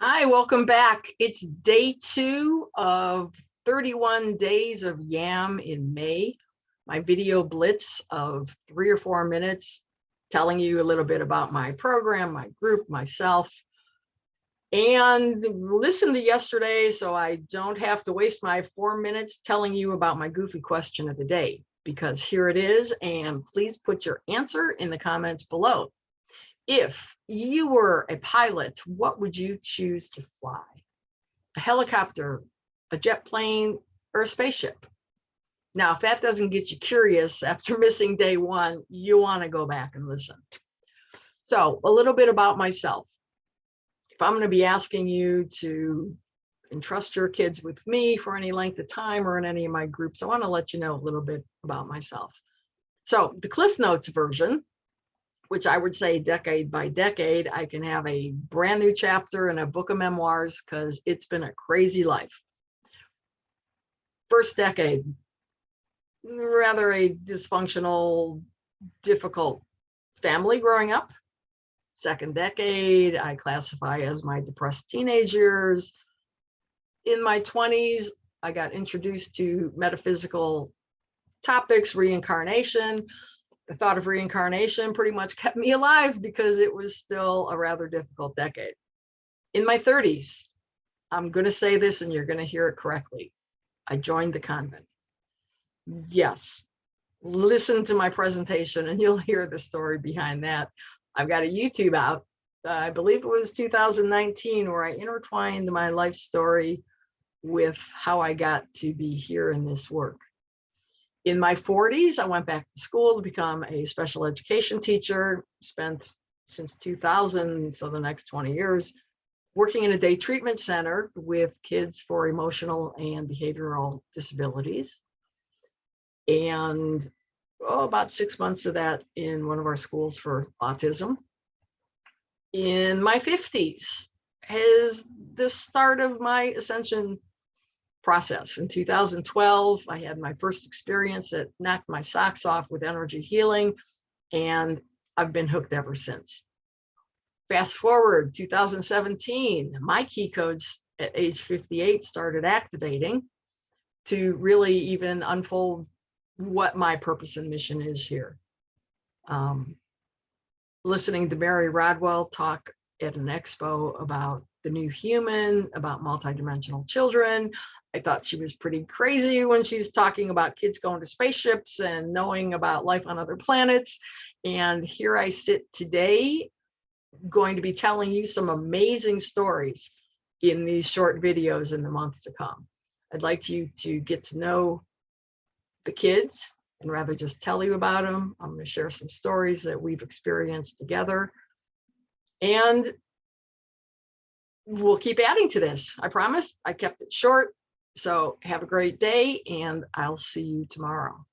Hi, welcome back. It's day 2 of 31 days of YAM in May. My video blitz of 3 or 4 minutes telling you a little bit about my program, my group, myself. And listen to yesterday so I don't have to waste my 4 minutes telling you about my goofy question of the day, because here it is. And please put your answer in the comments below. If you were a pilot, what would you choose to fly? A helicopter, a jet plane, or a spaceship? Now, if that doesn't get you curious after missing day 1, you want to go back and listen. So a little bit about myself. If I'm going to be asking you to entrust your kids with me for any length of time or in any of my groups, I want to let you know a little bit about myself. So the Cliff Notes version, which I would say decade by decade, I can have a brand new chapter in a book of memoirs because it's been a crazy life. First decade, rather a dysfunctional, difficult family growing up. Second decade, I classify as my depressed teenage years. In my 20s, I got introduced to metaphysical topics, reincarnation. The thought of reincarnation pretty much kept me alive because it was still a rather difficult decade. In my 30s, I'm going to say this and you're going to hear it correctly. I joined the convent. Yes, listen to my presentation and you'll hear the story behind that. I've got a YouTube out. I believe it was 2019 where I intertwined my life story with how I got to be here in this work. In my 40s, I went back to school to become a special education teacher, spent since 2000, so the next 20 years, working in a day treatment center with kids for emotional and behavioral disabilities. And about 6 months of that in one of our schools for autism. In my 50s is the start of my ascension process. In 2012, I had my first experience that knocked my socks off with energy healing, and I've been hooked ever since. Fast forward 2017, my key codes at age 58 started activating to really even unfold what my purpose and mission is here. Listening to Mary Rodwell talk at an expo about the new human, about multidimensional children. I thought she was pretty crazy when she's talking about kids going to spaceships and knowing about life on other planets. And here I sit today, going to be telling you some amazing stories in these short videos in the months to come. I'd like you to get to know the kids and rather just tell you about them. I'm going to share some stories that we've experienced together. And we'll keep adding to this. I promise. I kept it short. So have a great day and I'll see you tomorrow.